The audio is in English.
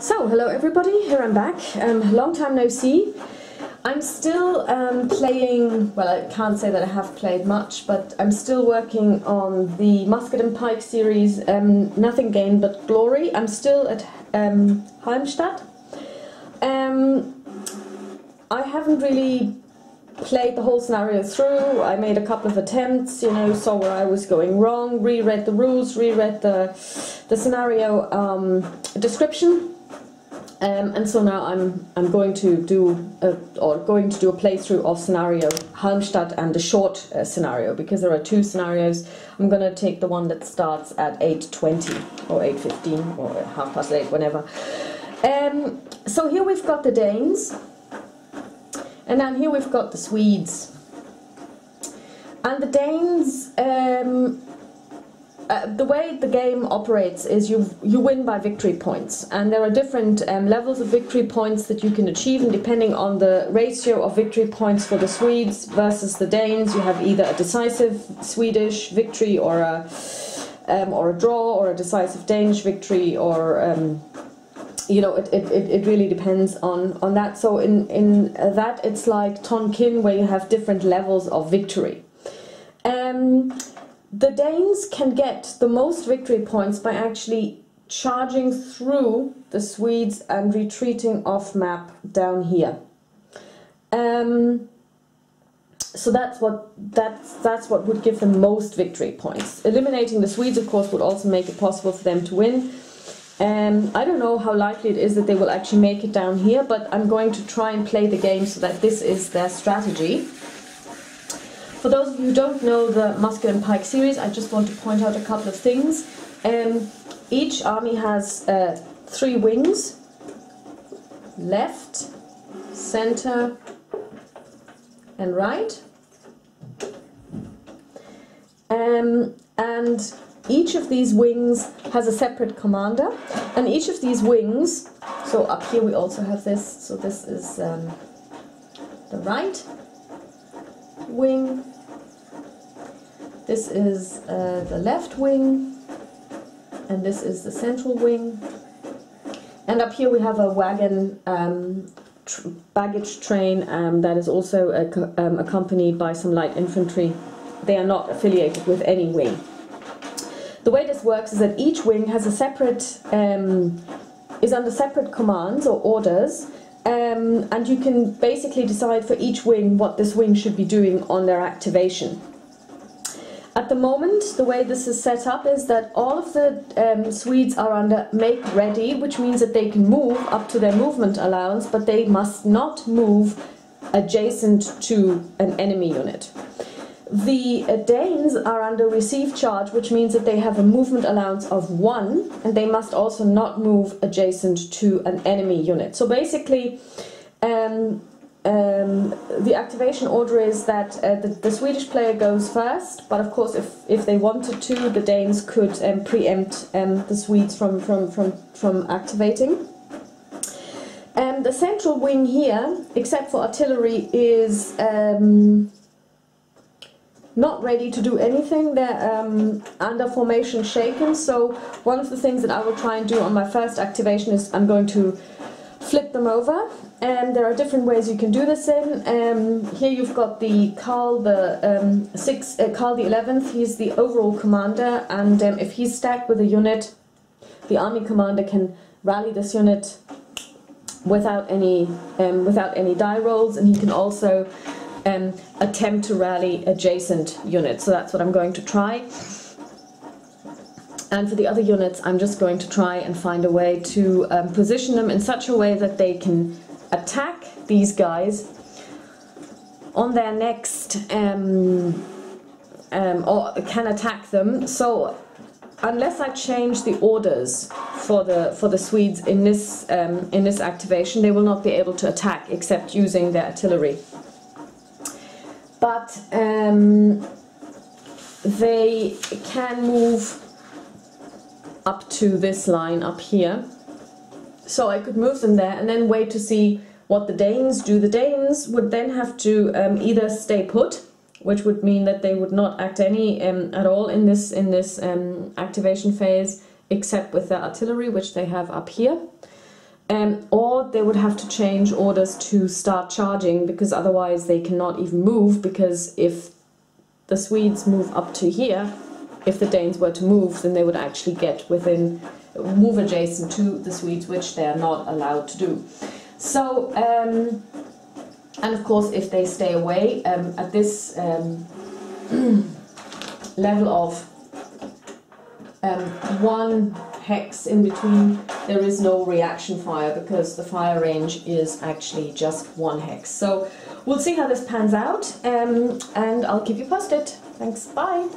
So, hello everybody, here I'm back. Long time no see. I'm still playing, well, I can't say that I have played much, but I'm still working on the Musket and Pike series, Nothing Gained But Glory. I'm still at Halmstad. I haven't really played the whole scenario through. I made a couple of attempts, you know, saw where I was going wrong, reread the rules, reread the scenario description. And so now I'm going to do a playthrough of scenario Halmstad and the short scenario, because there are two scenarios. I'm going to take the one that starts at 8:20 or 8:15 or 8:30, whenever. So here we've got the Danes, and then here we've got the Swedes. And the Danes, the way the game operates is you win by victory points, and there are different levels of victory points that you can achieve, and depending on the ratio of victory points for the Swedes versus the Danes, you have either a decisive Swedish victory or a draw, or a decisive Danish victory, or you know, it really depends on that. So in that, it's like Tonkin, where you have different levels of victory. The Danes can get the most victory points by actually charging through the Swedes and retreating off map down here. So that's what would give them most victory points. Eliminating the Swedes, of course, would also make it possible for them to win. I don't know how likely it is that they will actually make it down here, but I'm going to try and play the game so that this is their strategy. For those of you who don't know the Musket and Pike series, I just want to point out a couple of things. Each army has 3 wings: left, center, and right. And each of these wings has a separate commander, and each of these wings, so up here we also have this, so this is the right wing, this is the left wing, and this is the central wing, and up here we have a wagon baggage train that is also accompanied by some light infantry. They are not affiliated with any wing. The way this works is that each wing has a separate, is under separate commands or orders, and you can basically decide for each wing what this wing should be doing on their activation. At the moment, the way this is set up is that all of the Swedes are under make ready, which means that they can move up to their movement allowance, but they must not move adjacent to an enemy unit. The Danes are under receive charge, which means that they have a movement allowance of 1, and they must also not move adjacent to an enemy unit. So basically, the activation order is that the Swedish player goes first, but of course if they wanted to, the Danes could preempt the Swedes from activating. The central wing here, except for artillery, is not ready to do anything. They're under formation shaken, so one of the things that I will try and do on my first activation is I'm going to flip them over, and there are different ways you can do this in. Here you've got the Carl the 11th. He's the overall commander, and if he's stacked with a unit, the army commander can rally this unit without any die rolls, and he can also attempt to rally adjacent units. So that's what I'm going to try. And for the other units, I'm just going to try and find a way to position them in such a way that they can attack these guys on their next, or can attack them. So unless I change the orders for the Swedes in this activation, they will not be able to attack except using their artillery. But they can move up to this line up here. So I could move them there and then wait to see what the Danes do. The Danes would then have to either stay put, which would mean that they would not act at all in this activation phase, except with the artillery, which they have up here. or they would have to change orders to start charging, because otherwise they cannot even move, because if the Swedes move up to here, if the Danes were to move, then they would actually move adjacent to the Swedes, which they are not allowed to do. So, and of course, if they stay away at this level of 1 hex in between, there is no reaction fire, because the fire range is actually just 1 hex. So we'll see how this pans out, and I'll keep you posted. Thanks, bye!